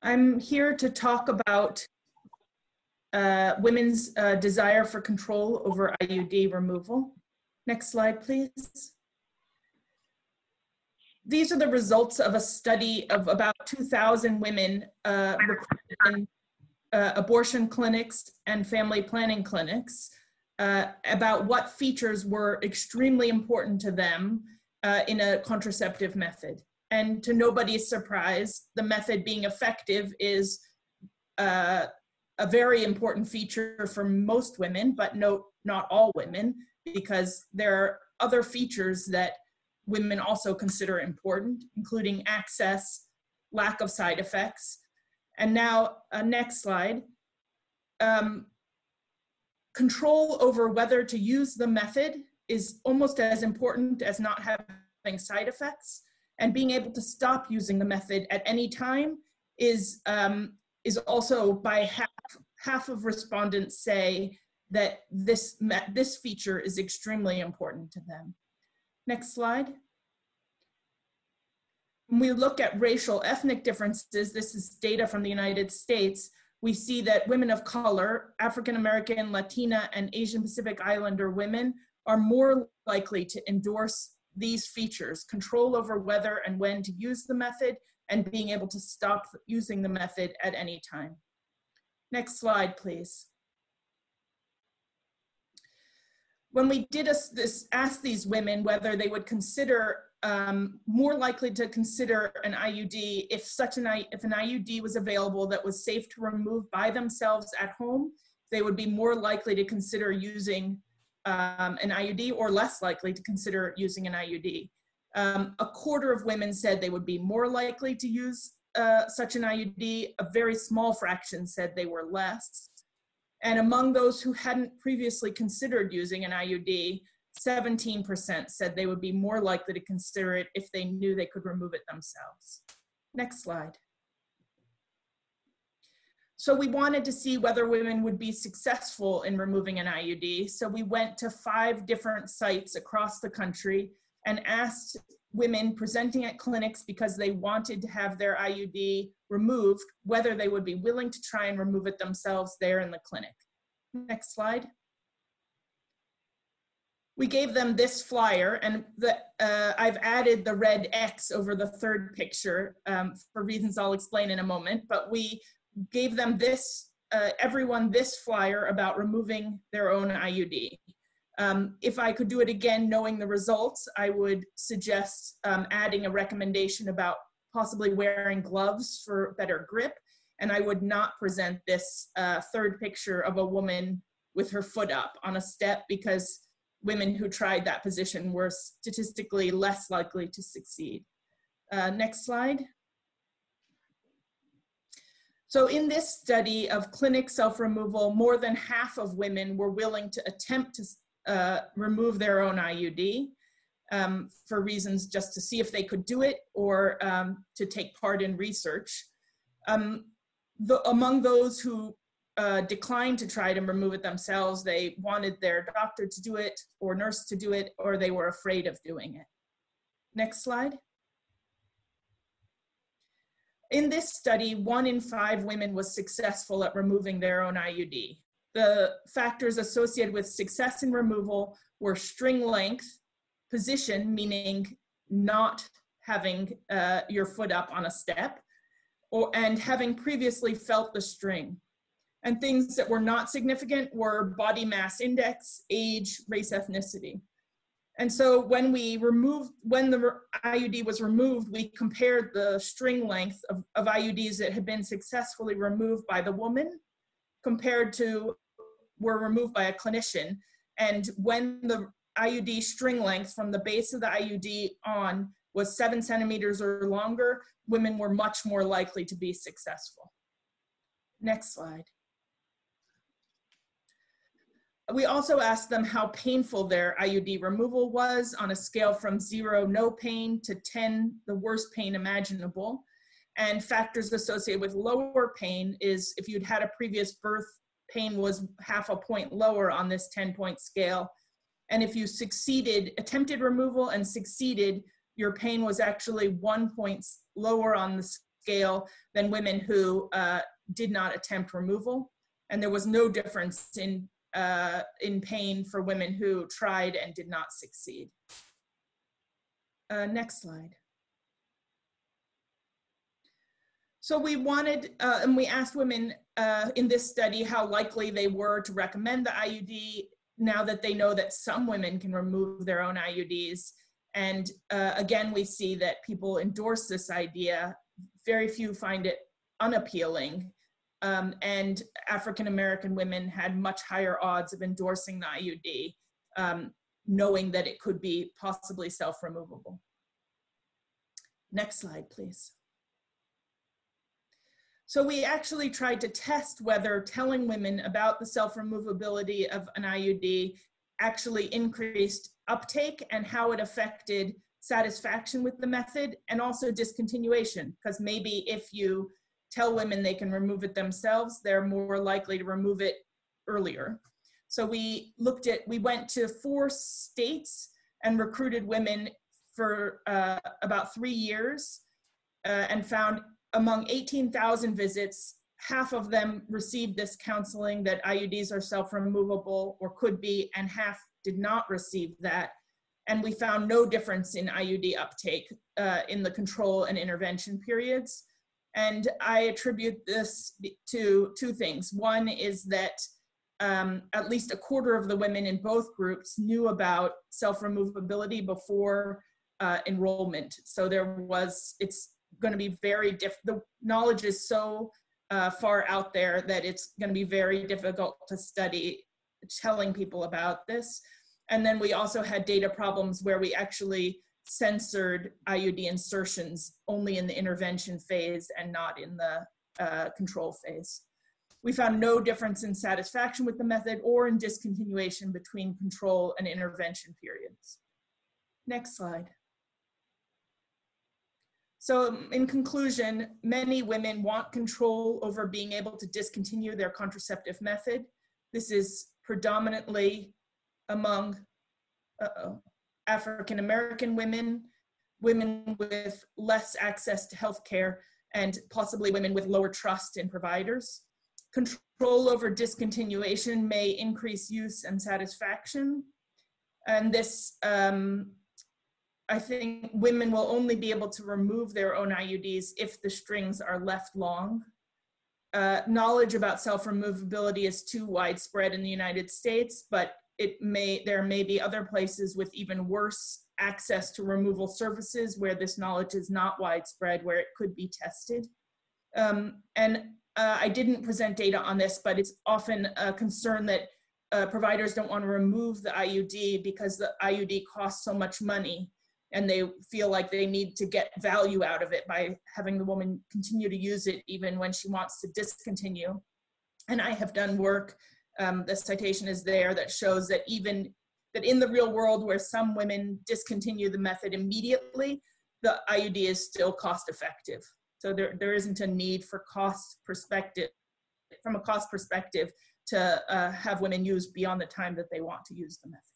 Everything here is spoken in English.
I'm here to talk about women's desire for control over IUD removal. Next slide, please. These are the results of a study of about 2,000 women recruited in abortion clinics and family planning clinics about what features were extremely important to them in a contraceptive method. And to nobody's surprise, the method being effective is a very important feature for most women, but not all women, because there are other features that women also consider important, including access, lack of side effects. And now, next slide. Control over whether to use the method is almost as important as not having side effects. And being able to stop using the method at any time is also by half of respondents say that this feature is extremely important to them. Next slide. When we look at racial ethnic differences, this is data from the United States, we see that women of color, African American, Latina, and Asian Pacific Islander women are more likely to endorse these features: control over whether and when to use the method, and being able to stop using the method at any time. Next slide, please. When we did ask these women whether they would consider, more likely to consider an IUD if an IUD was available that was safe to remove by themselves at home, they would be more likely to consider using an IUD, or less likely to consider using an IUD. A quarter of women said they would be more likely to use such an IUD. A very small fraction said they were less. And among those who hadn't previously considered using an IUD, 17% said they would be more likely to consider it if they knew they could remove it themselves. Next slide. So we wanted to see whether women would be successful in removing an IUD. So we went to 5 different sites across the country and asked women presenting at clinics because they wanted to have their IUD removed, whether they would be willing to try and remove it themselves there in the clinic. Next slide. We gave them this flyer, and I've added the red X over the third picture for reasons I'll explain in a moment, but we gave them this, everyone this flyer about removing their own IUD. If I could do it again knowing the results, I would suggest adding a recommendation about possibly wearing gloves for better grip, and I would not present this third picture of a woman with her foot up on a step, because women who tried that position were statistically less likely to succeed. Next slide. So in this study of clinic self-removal, more than half of women were willing to attempt to remove their own IUD for reasons just to see if they could do it, or to take part in research. Among those who declined to try to remove it themselves, they wanted their doctor to do it, or nurse to do it, or they were afraid of doing it. Next slide. In this study, 1 in 5 women was successful at removing their own IUD. The factors associated with success in removal were string length, position, meaning not having your foot up on a step, and having previously felt the string. And things that were not significant were body mass index, age, race, ethnicity. And so when the IUD was removed, we compared the string length of IUDs that had been successfully removed by the woman compared to were removed by a clinician. And when the IUD string length from the base of the IUD on was 7 centimeters or longer, women were much more likely to be successful. Next slide. We also asked them how painful their IUD removal was on a scale from 0, no pain, to 10, the worst pain imaginable. And factors associated with lower pain is if you'd had a previous birth, pain was half a point lower on this 10-point scale. And if you attempted removal and succeeded, your pain was actually 1 point lower on the scale than women who did not attempt removal. And there was no difference in pain for women who tried and did not succeed. Next slide. So we wanted, and we asked women in this study how likely they were to recommend the IUD now that they know that some women can remove their own IUDs. And again, we see that people endorse this idea. Very few find it unappealing. And African-American women had much higher odds of endorsing the IUD, knowing that it could be possibly self-removable. Next slide, please. So we actually tried to test whether telling women about the self-removability of an IUD actually increased uptake and how it affected satisfaction with the method and also discontinuation, because maybe if you tell women they can remove it themselves, they're more likely to remove it earlier. So we went to 4 states and recruited women for about 3 years and found among 18,000 visits, half of them received this counseling that IUDs are self-removable or could be, and half did not receive that. And we found no difference in IUD uptake in the control and intervention periods. And I attribute this to 2 things. One is that at least a quarter of the women in both groups knew about self-removability before enrollment. So it's going to be very different. The knowledge is so far out there that it's going to be very difficult to study telling people about this. And then we also had data problems where we actually censored IUD insertions only in the intervention phase and not in the control phase. We found no difference in satisfaction with the method or in discontinuation between control and intervention periods. Next slide. So in conclusion, many women want control over being able to discontinue their contraceptive method. This is predominantly among African-American women, women with less access to healthcare, and possibly women with lower trust in providers. Control over discontinuation may increase use and satisfaction. And this, I think women will only be able to remove their own IUDs if the strings are left long. Knowledge about self-removability is too widespread in the United States, but there may be other places with even worse access to removal services where this knowledge is not widespread, where it could be tested. I didn't present data on this, but it's often a concern that providers don't want to remove the IUD because the IUD costs so much money, and they feel like they need to get value out of it by having the woman continue to use it even when she wants to discontinue. And I have done work, the citation is there, that shows that even that in the real world where some women discontinue the method immediately, the IUD is still cost effective. So there isn't a need for cost perspective, from a cost perspective, to have women use beyond the time that they want to use the method.